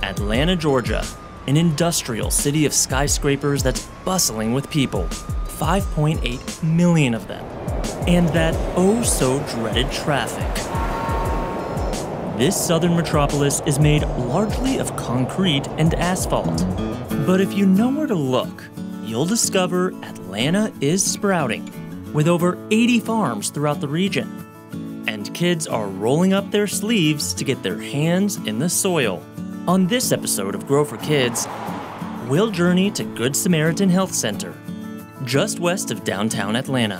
Atlanta, Georgia, an industrial city of skyscrapers that's bustling with people, 5.8 million of them, and that oh-so-dreaded traffic. This southern metropolis is made largely of concrete and asphalt. But if you know where to look, you'll discover Atlanta is sprouting, with over 80 farms throughout the region. And kids are rolling up their sleeves to get their hands in the soil. On this episode of Grow for Kids, we'll journey to Good Samaritan Health Center, just west of downtown Atlanta,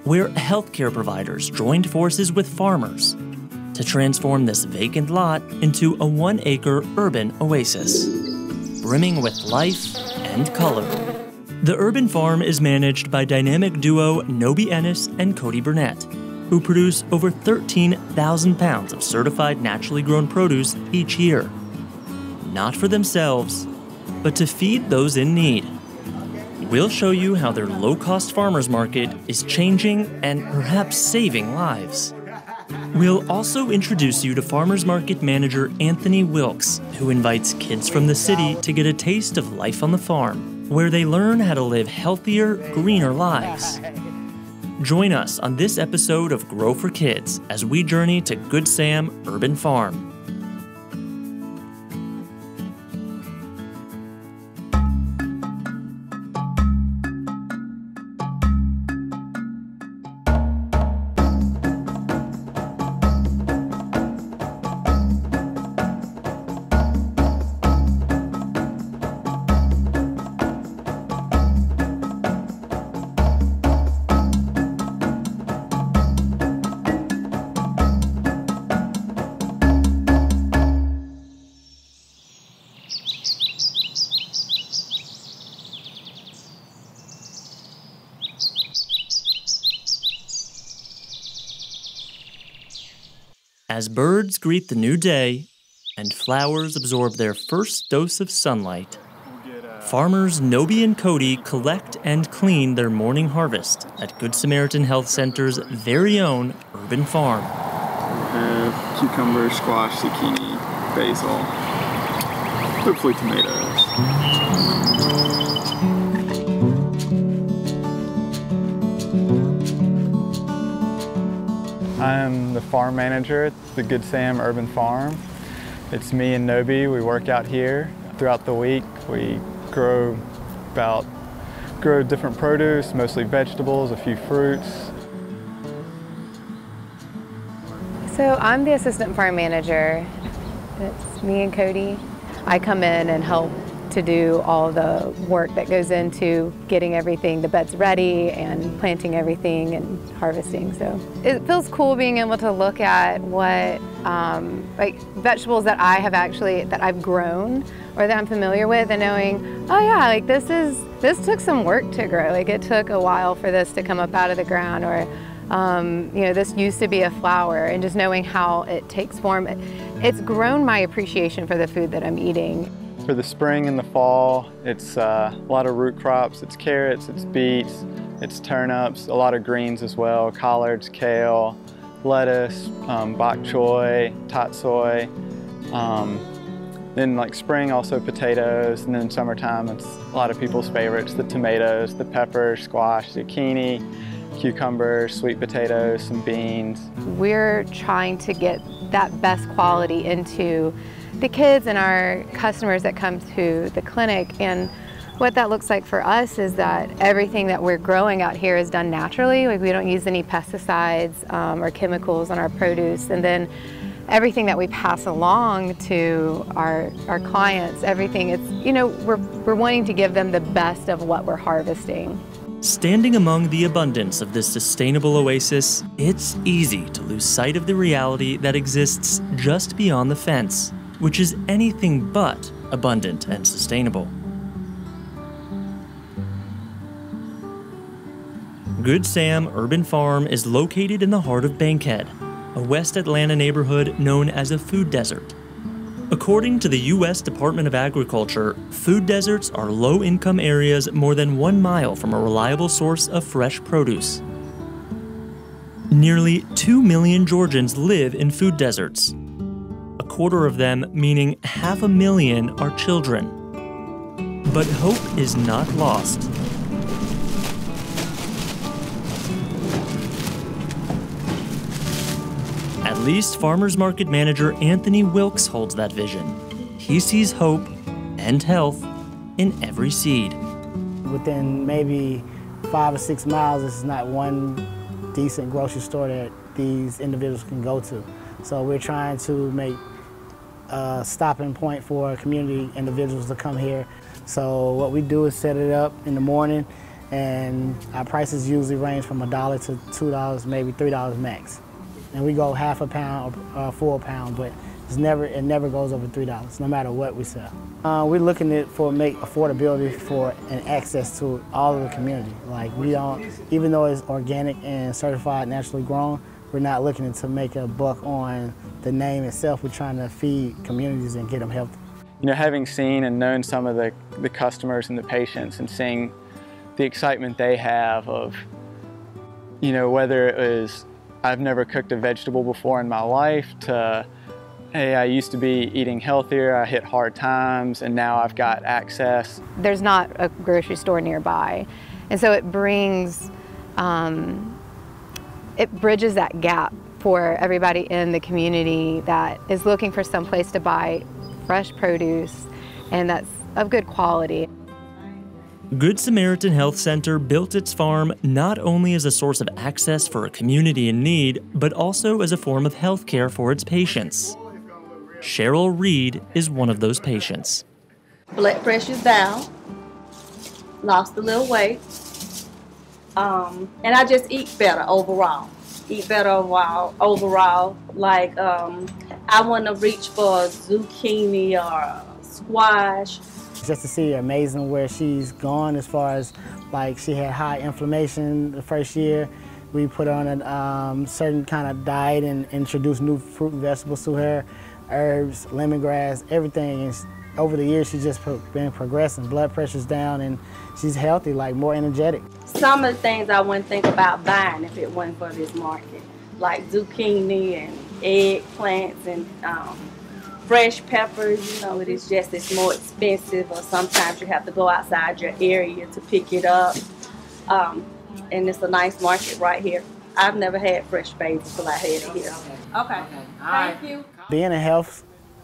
where healthcare providers joined forces with farmers to transform this vacant lot into a 1-acre urban oasis, brimming with life and color. The urban farm is managed by dynamic duo Nobi Ennis and Cody Burnett, who produce over 13,000 pounds of certified naturally grown produce each year. Not for themselves, but to feed those in need. We'll show you how their low-cost farmers market is changing and perhaps saving lives. We'll also introduce you to farmers market manager Anthony Wilkes, who invites kids from the city to get a taste of life on the farm, where they learn how to live healthier, greener lives. Join us on this episode of Grow for Kids as we journey to Good Sam Urban Farm. As birds greet the new day and flowers absorb their first dose of sunlight, farmers Nobi and Cody collect and clean their morning harvest at Good Samaritan Health Center's very own urban farm. We have cucumber, squash, zucchini, basil, hopefully tomatoes. I'm the farm manager at the Good Sam Urban Farm. It's me and Nobi. We work out here. Throughout the week, we grow different produce, mostly vegetables, a few fruits. So I'm the assistant farm manager. It's me and Cody. I come in and help to do all the work that goes into getting everything, the beds ready and planting everything and harvesting. So it feels cool being able to look at what like vegetables that I've grown or that I'm familiar with, and knowing, oh yeah, like this took some work to grow. Like it took a while for this to come up out of the ground, or this used to be a flower, and just knowing how it takes form. It's grown my appreciation for the food that I'm eating. For the spring and the fall, it's a lot of root crops. It's carrots, it's beets, it's turnips, a lot of greens as well, collards, kale, lettuce, bok choy, tatsoi. Then like spring, also potatoes, and then summertime, it's a lot of people's favorites, the tomatoes, the peppers, squash, zucchini, cucumbers, sweet potatoes, some beans. We're trying to get that best quality into the kids and our customers that come to the clinic. And what that looks like for us is that everything that we're growing out here is done naturally. Like we don't use any pesticides or chemicals on our produce. And then everything that we pass along to our clients, everything, it's, we're wanting to give them the best of what we're harvesting. Standing among the abundance of this sustainable oasis, it's easy to lose sight of the reality that exists just beyond the fence, which is anything but abundant and sustainable. Good Sam Urban Farm is located in the heart of Bankhead, a West Atlanta neighborhood known as a food desert. According to the U.S. Department of Agriculture, food deserts are low-income areas more than 1 mile from a reliable source of fresh produce. Nearly 2 million Georgians live in food deserts. A quarter of them, meaning 500,000, are children. But hope is not lost. At least Farmers Market Manager Anthony Wilkes holds that vision. He sees hope and health in every seed. Within maybe 5 or 6 miles, this is not one decent grocery store that these individuals can go to. So we're trying to make a stopping point for community individuals to come here. So what we do is set it up in the morning, and our prices usually range from $1 to $2, maybe $3 max. And we go half a pound or full pound, but it never goes over $3, no matter what we sell. We're looking at make affordability for and access to all of the community. Like we don't, even though it's organic and certified naturally grown, we're not looking to make a buck on the name itself. We're trying to feed communities and get them healthy. You know, having seen and known some of the customers and the patients and seeing the excitement they have of, you know, whether it was, I've never cooked a vegetable before in my life, to, hey, I used to be eating healthier, I hit hard times, and now I've got access. There's not a grocery store nearby, and so it brings, it bridges that gap for everybody in the community that is looking for some place to buy fresh produce and that's of good quality. Good Samaritan Health Center built its farm not only as a source of access for a community in need, but also as a form of health care for its patients. Cheryl Reed is one of those patients. Blood pressure's down, lost a little weight, and I just eat better overall. Like, I want to reach for zucchini or squash. Just to see amazing where she's gone as far as, like, she had high inflammation the first year. We put her on a certain kind of diet and introduced new fruit and vegetables to her, herbs, lemongrass, everything. And over the years, she's just been progressing. Blood pressure's down and she's healthy, like more energetic. Some of the things I wouldn't think about buying if it wasn't for this market, like zucchini and eggplants and fresh peppers. You know, it's more expensive, or sometimes you have to go outside your area to pick it up. And it's a nice market right here. I've never had fresh basil until I had it here. Okay. Thank you. Being a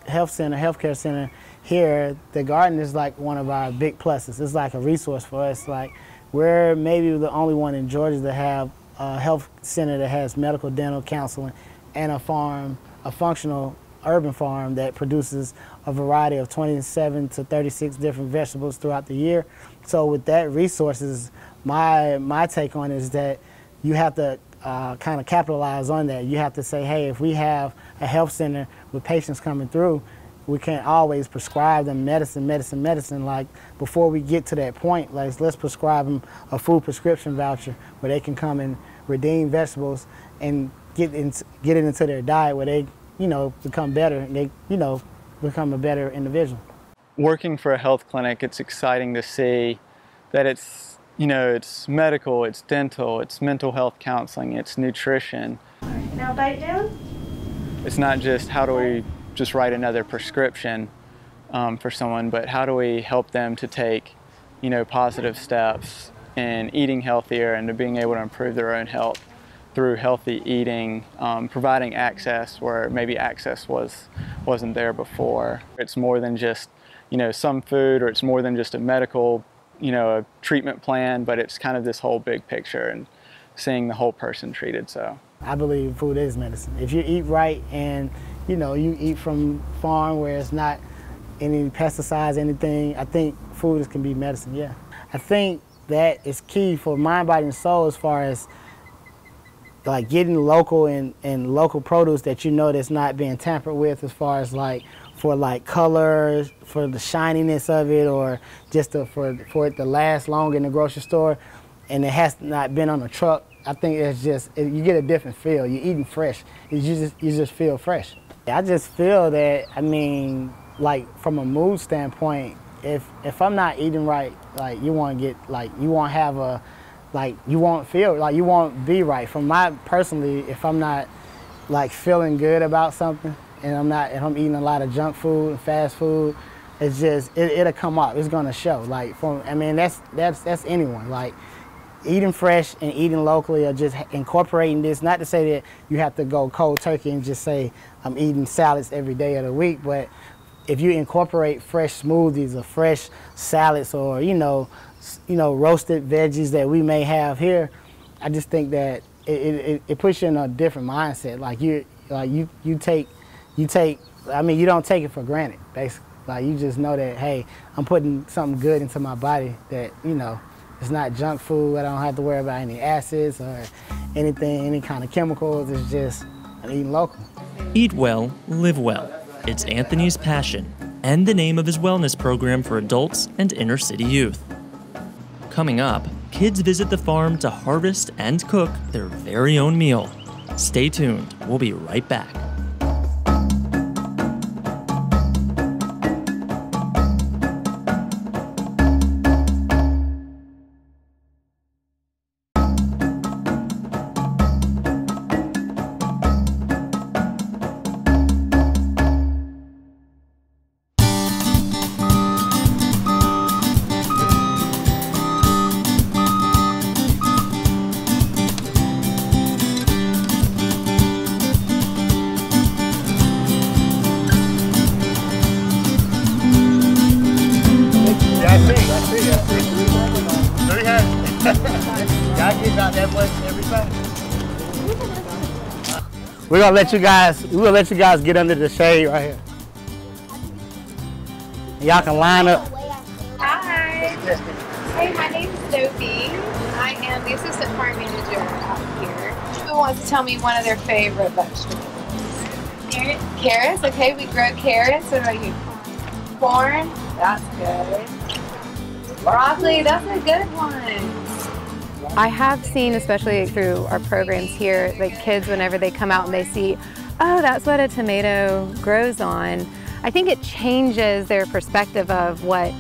healthcare center here, the garden is like one of our big pluses. It's like a resource for us. Like, we're maybe the only one in Georgia that have a health center that has medical, dental, counseling, and a farm, a functional urban farm that produces a variety of 27 to 36 different vegetables throughout the year. So with that resources, my take on it is that you have to kind of capitalize on that. You have to say, hey, if we have a health center with patients coming through, we can't always prescribe them medicine. Like, before we get to that point, like, let's prescribe them a food prescription voucher where they can come and redeem vegetables and get it into their diet where they, you know, become better and they, you know, become a better individual. Working for a health clinic, it's exciting to see that it's, you know, it's medical, it's dental, it's mental health counseling, it's nutrition. Now bite down. It's not just how do we just write another prescription for someone, but how do we help them to take, you know, positive steps in eating healthier and to being able to improve their own health through healthy eating, providing access where maybe access wasn't there before. It's more than just, you know, some food, or it's more than just a medical, you know, a treatment plan, but it's kind of this whole big picture and seeing the whole person treated. So I believe food is medicine. If you eat right and, you know, you eat from farm where it's not any pesticides, anything, I think food can be medicine, yeah. I think that is key for mind, body, and soul as far as like getting local and local produce that you know that's not being tampered with, as far as like for like colors, for the shininess of it, or just for it to last longer in the grocery store, and it has not been on a truck. I think it's just, you get a different feel. You're eating fresh. You just feel fresh. I just feel that, I mean, like from a mood standpoint, if I'm not eating right, like you won't get, like you won't have a, like you won't feel, like you won't be right. From my, personally, if I'm not like feeling good about something, and I'm eating a lot of junk food and fast food, it's just it'll come up. It's gonna show. Like that's anyone. Like eating fresh and eating locally, or just incorporating this. Not to say that you have to go cold turkey and just say I'm eating salads every day of the week, but if you incorporate fresh smoothies or fresh salads, or roasted veggies that we may have here, I just think that it puts you in a different mindset. Like you take. I mean, you don't take it for granted, basically. Like you just know that, hey, I'm putting something good into my body that, it's not junk food. I don't have to worry about any acids or anything, any kind of chemicals. It's just I'm eating local. Eat well, live well. It's Anthony's passion and the name of his wellness program for adults and inner city youth. Coming up, kids visit the farm to harvest and cook their very own meal. Stay tuned. We'll be right back. We're gonna let you guys get under the shade right here. Y'all can line up. Hi. Hey, my name is Sophie. I am the assistant farm manager out here. Who wants to tell me one of their favorite vegetables? Carrots. Carrots? Okay, we grow carrots. What about you? Corn? That's good. Broccoli? That's a good one. I have seen, especially through our programs here, like kids, whenever they come out and they see, oh, that's what a tomato grows on, I think it changes their perspective of what,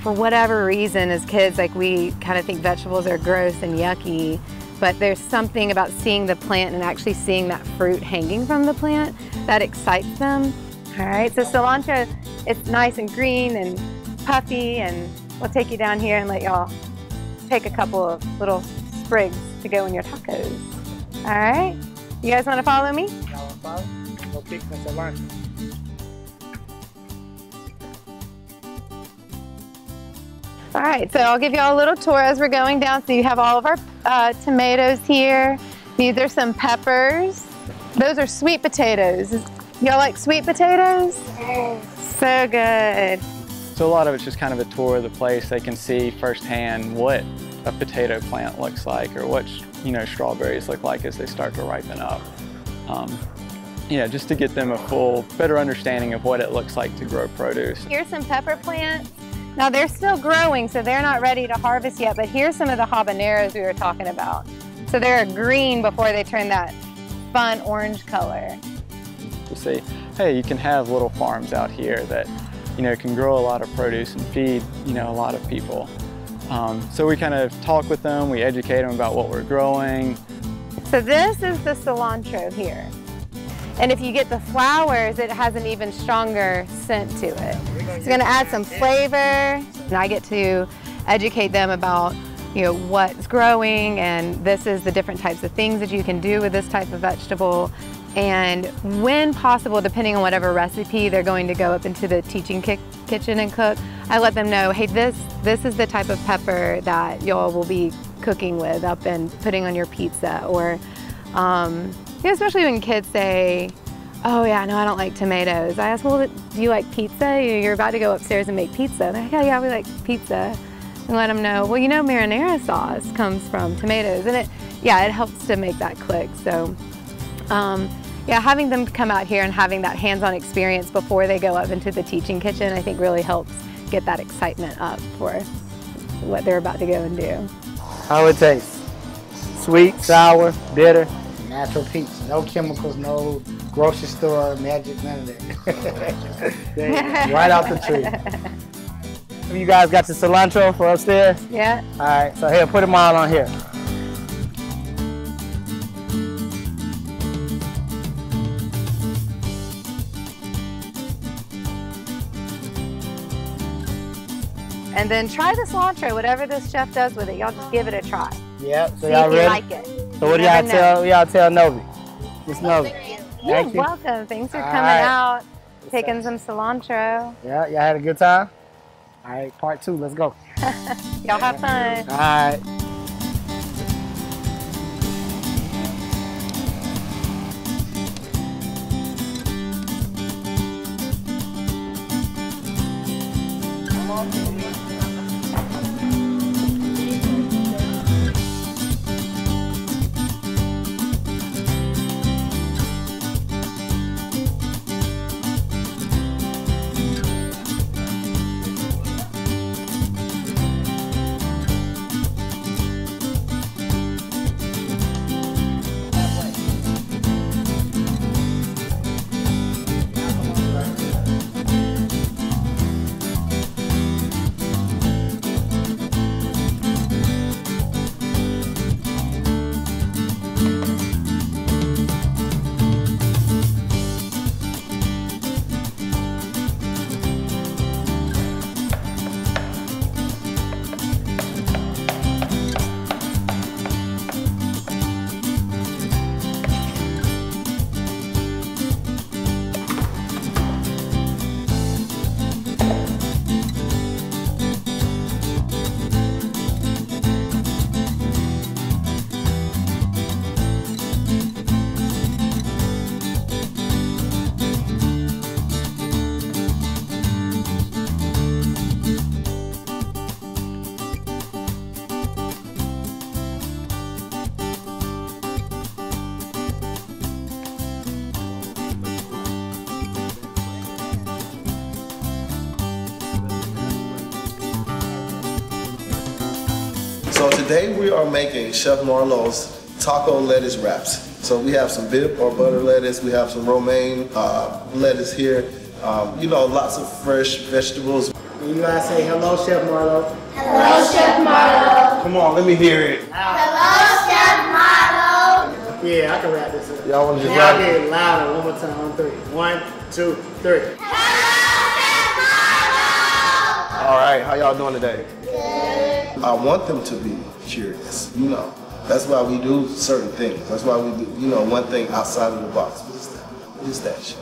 for whatever reason as kids, like we kind of think vegetables are gross and yucky, but there's something about seeing the plant and actually seeing that fruit hanging from the plant that excites them. All right, so cilantro, it's nice and green and puffy, and we'll take you down here and let y'all take a couple of little sprigs to go in your tacos. All right, you guys want to follow me? Y'all want to follow? Go pick some cilantro. All right, so I'll give y'all a little tour as we're going down. So you have all of our tomatoes here. These are some peppers. Those are sweet potatoes. Y'all like sweet potatoes? Yes. So good. So a lot of it's just kind of a tour of the place. They can see firsthand what a potato plant looks like, or what strawberries look like as they start to ripen up. Just to get them a better understanding of what it looks like to grow produce. Here's some pepper plants. Now they're still growing, so they're not ready to harvest yet, but here's some of the habaneros we were talking about. So they're green before they turn that fun orange color. To see, hey, you can have little farms out here that can grow a lot of produce and feed, a lot of people. So we kind of talk with them, we educate them about what we're growing. So this is the cilantro here. And if you get the flowers, it has an even stronger scent to it. It's gonna add some flavor. And I get to educate them about what's growing, and this is the different types of things that you can do with this type of vegetable. And when possible, depending on whatever recipe they're going to go up into the teaching kitchen and cook, I let them know, hey, this is the type of pepper that y'all will be cooking with up and putting on your pizza. Or, especially when kids say, oh yeah, no, I don't like tomatoes. I ask, well, do you like pizza? You're about to go upstairs and make pizza. They're like, oh yeah, we like pizza. And let them know, well, marinara sauce comes from tomatoes. And it helps to make that click. So. Having them come out here and having that hands-on experience before they go up into the teaching kitchen, I think really helps get that excitement up for what they're about to go and do. How it tastes? Sweet, sour, bitter, natural peach. No chemicals, no grocery store magic, none of that. Right off the tree. You guys got the cilantro for upstairs? Yeah. All right, so here, put them all on here. And then try the cilantro, whatever this chef does with it. Y'all just give it a try. Yep. So See y'all if you ready? like it. So what do y'all tell Novi? Miss Novi. You're Thank you. welcome. Thanks for All coming right. out, picking some cilantro. Yeah, y'all had a good time? All right, part 2, let's go. Y'all have fun. All right. So today we are making Chef Marlowe's taco lettuce wraps. So we have some bib or butter lettuce, we have some romaine lettuce here, you know, lots of fresh vegetables. You guys say hello, Chef Marlowe. Hello, Chef Marlowe. Come on, let me hear it. Hello, Chef Marlowe. Yeah, I can wrap this up. Y'all want to just Y'all wrap get it? it louder one more time on 3. 1, 2, 3. All right, how y'all doing today? Good. I want them to be curious, you know. That's why we do certain things. That's why we do, you know, one thing outside of the box. What is that? What is that shit?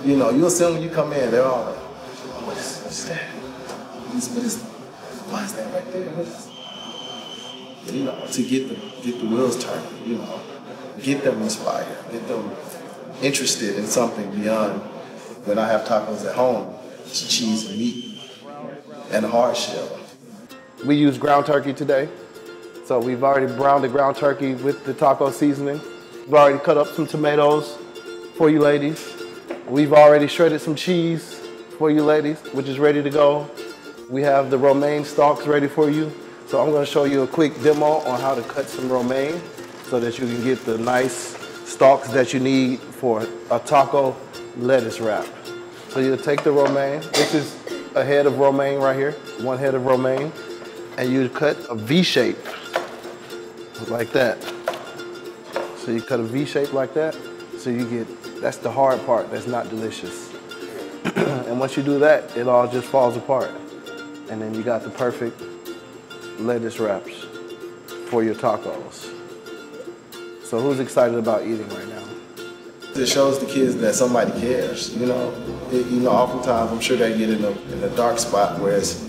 You know, you'll see them when you come in, they're all like, what's that? Why is that right there? What is, you know, to get the wheels turning, you know, get them inspired, get them interested in something beyond when I have tacos at home, it's cheese and meat and a hard shell. We use ground turkey today. So we've already browned the ground turkey with the taco seasoning. We've already cut up some tomatoes for you ladies. We've already shredded some cheese for you ladies, which is ready to go. We have the romaine stalks ready for you. So I'm gonna show you a quick demo on how to cut some romaine so that you can get the nice stalks that you need for a taco lettuce wrap. So you'll take the romaine. This is a head of romaine right here, one head of romaine, and you cut a V shape like that. So you cut a V shape like that, so you get, that's the hard part, that's not delicious. And once you do that, it all just falls apart. And then you got the perfect lettuce wraps for your tacos. So who's excited about eating right now? It shows the kids that somebody cares, you know. Oftentimes I'm sure they get in a dark spot where it's,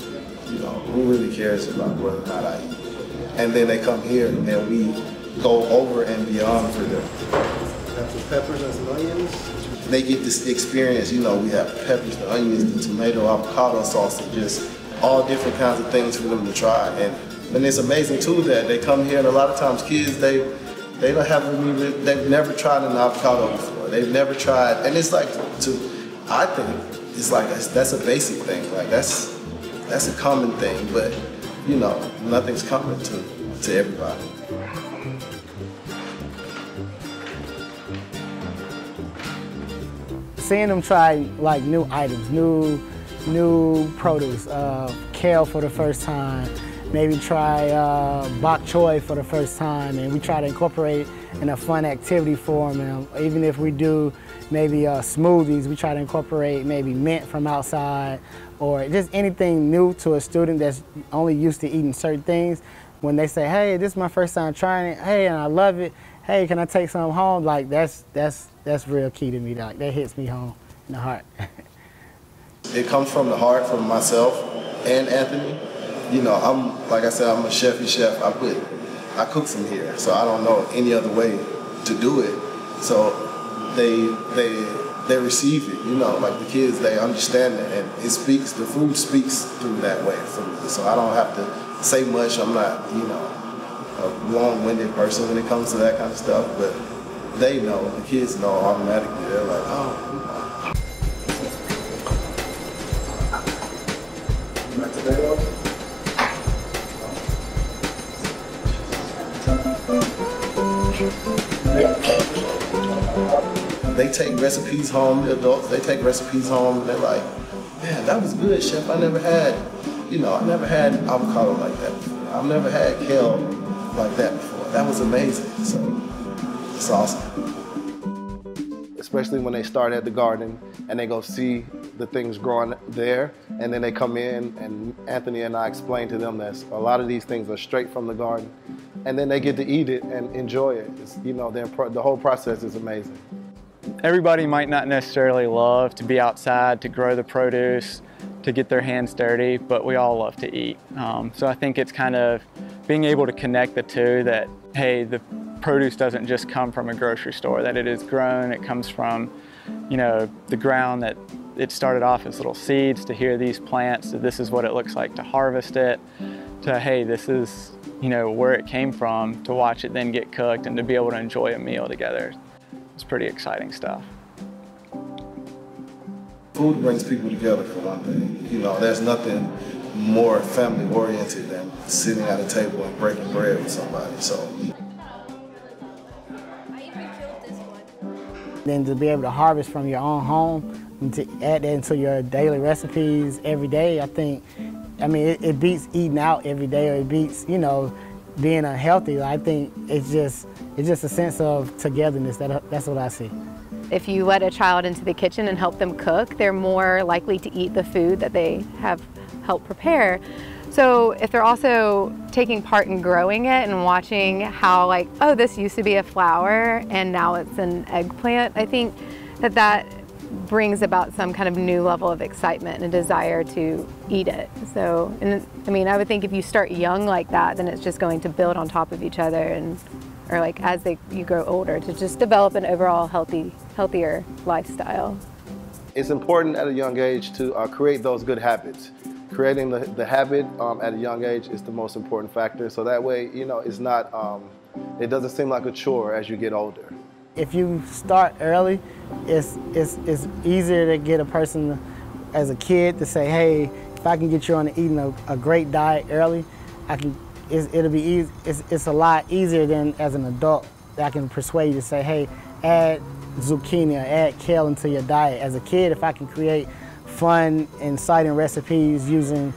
you know, who really cares about whether or not I eat? And then they come here and we go over and beyond for them. Have some peppers and some onions. They get this experience, you know, we have peppers, the onions, the tomato, avocado sauce, and just all different kinds of things for them to try. And it's amazing too that they come here and a lot of times kids, they've never tried an avocado before. They've never tried, and it's like, I think it's like, that's a basic thing. Like that's a common thing, but you know, nothing's common to everybody. Seeing them try like new items, new produce, kale for the first time, maybe try bok choy for the first time, and we try to incorporate it in a fun activity form. And even if we do maybe smoothies, we try to incorporate maybe mint from outside, or just anything new to a student that's only used to eating certain things. When they say, hey, this is my first time trying it, hey, and I love it, hey, can I take some home? Like, that's real key to me. Like, that hits me home in the heart. It comes from the heart, from myself and Anthony. You know, like I said, I'm a chefy chef. I cook from here, so I don't know any other way to do it. So they receive it, you know, like the kids, they understand it, and the food speaks through that way for me. So I don't have to say much. I'm not, you know, a long-winded person when it comes to that kind of stuff, but they know, the kids know automatically. They're like, oh, you know. They take recipes home, the adults, they take recipes home, and they're like, man, that was good, chef. I never had avocado like that before. I've never had kale like that before. That was amazing. So it's awesome. Especially when they start at the garden and they go see the things growing there, and then they come in and Anthony and I explain to them that a lot of these things are straight from the garden, and then they get to eat it and enjoy it. It's, you know, the whole process is amazing. Everybody might not necessarily love to be outside to grow the produce, to get their hands dirty, but we all love to eat. So I think it's kind of being able to connect the two, that, hey, the produce doesn't just come from a grocery store, that it is grown, it comes from, you know, the ground, that it started off as little seeds, to hear these plants, so this is what it looks like to harvest it, to, hey, this is, you know, where it came from, to watch it then get cooked and to be able to enjoy a meal together. It's pretty exciting stuff. Food brings people together, for one thing. You know, there's nothing more family-oriented than sitting at a table and breaking bread with somebody. So. Then to be able to harvest from your own home and to add that into your daily recipes every day, I mean, it beats eating out every day, or it beats, you know, being unhealthy. I think it's just a sense of togetherness. That's what I see. If you let a child into the kitchen and help them cook, they're more likely to eat the food that they have helped prepare. So if they're also taking part in growing it and watching how, like, oh, this used to be a flower and now it's an eggplant, I think that brings about some kind of new level of excitement and a desire to eat it. So, and I mean, I would think if you start young like that, then it's just going to build on top of each other, and or like as you grow older, to just develop an overall healthier lifestyle. It's important at a young age to create those good habits. Creating the habit at a young age is the most important factor. So that way, you know, it's not, it doesn't seem like a chore as you get older. If you start early, it's easier to get a person as a kid to say, hey, if I can get you on eating a great diet early, it'll be easy. It's a lot easier than as an adult that I can persuade you to say, hey, add zucchini or add kale into your diet. As a kid, if I can create fun, exciting recipes using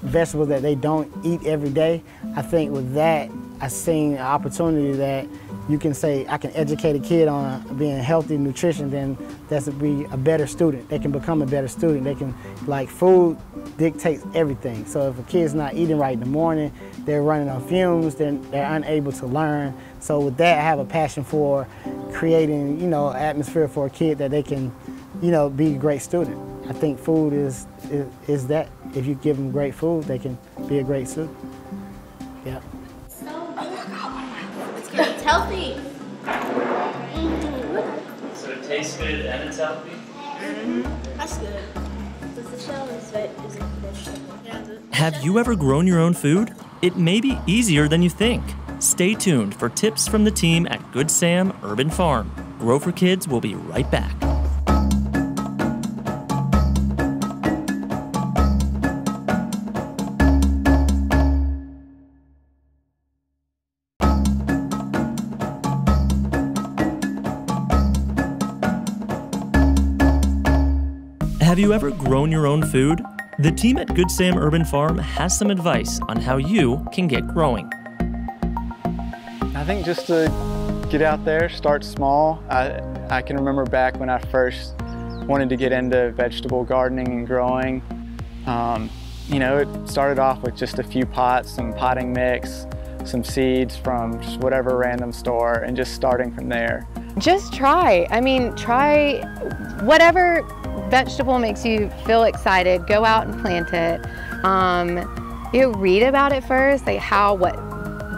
vegetables that they don't eat every day, I think with that, I've seen an opportunity that you can say, I can educate a kid on being healthy nutrition, then that's to be a better student. They can become a better student. They can, like, food dictates everything. So if a kid's not eating right in the morning, they're running on fumes, then they're unable to learn. So with that, I have a passion for creating, you know, atmosphere for a kid that they can, you know, be a great student. I think food is that. If you give them great food, they can be a great student. Yeah. It's healthy. So it tastes good and it's healthy? That's good. Does the shell is vegetable? Have you ever grown your own food? It may be easier than you think. Stay tuned for tips from the team at Good Sam Urban Farm. Grow for Kids will be right back. Have you ever grown your own food? The team at Good Sam Urban Farm has some advice on how you can get growing. I think just to get out there, start small. I can remember back when I first wanted to get into vegetable gardening and growing. You know, it started off with just a few pots, some potting mix, some seeds from just whatever random store, and just starting from there. Just try. I mean, try whatever vegetable makes you feel excited. Go out and plant it. You read about it first, like what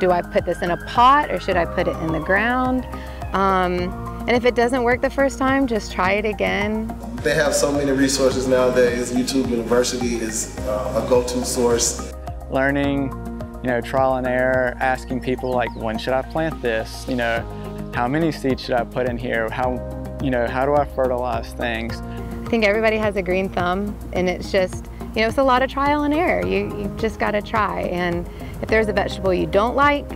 do I put this in a pot or should I put it in the ground? And if it doesn't work the first time, just try it again. They have so many resources nowadays. YouTube University is a go-to source. Learning, you know, trial and error, asking people like, when should I plant this? You know, how many seeds should I put in here? How do I fertilize things? I think everybody has a green thumb, and it's just, you know, it's a lot of trial and error. You just got to try. And if there's a vegetable you don't like,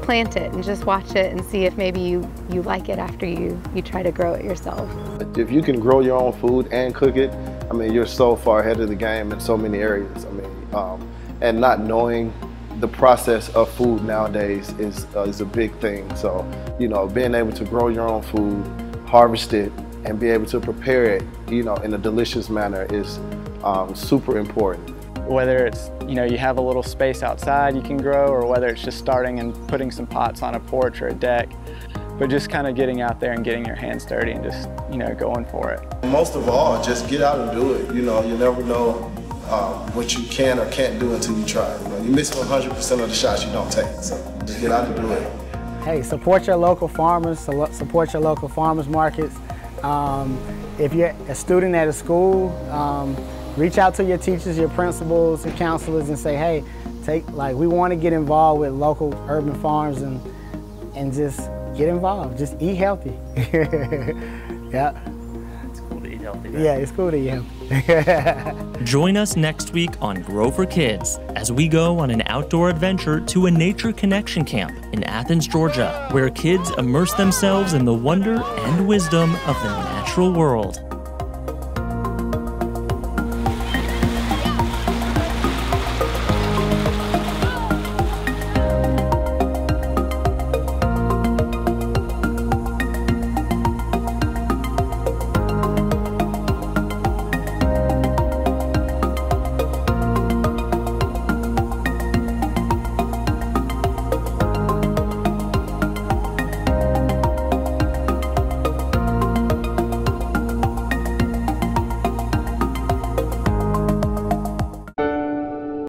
plant it and just watch it and see if maybe you like it after you try to grow it yourself. If you can grow your own food and cook it, I mean, you're so far ahead of the game in so many areas. I mean, and not knowing the process of food nowadays is a big thing. So, you know, being able to grow your own food, harvest it, and be able to prepare it, you know, in a delicious manner is super important. Whether it's, you know, you have a little space outside you can grow, or whether it's just starting and putting some pots on a porch or a deck, but just kind of getting out there and getting your hands dirty and just, you know, going for it. Most of all, just get out and do it. You know, you never know what you can or can't do until you try. You know, you miss 100% of the shots you don't take, so just get out and do it. Hey, support your local farmers, support your local farmers markets. If you're a student at a school, reach out to your teachers, your principals, and counselors and say, hey, we want to get involved with local urban farms and just get involved. Just eat healthy. Yeah. It's cool to eat healthy, right? Yeah, it's cool to eat healthy. Join us next week on Grow for Kids as we go on an outdoor adventure to a nature connection camp in Athens, Georgia, where kids immerse themselves in the wonder and wisdom of the natural world.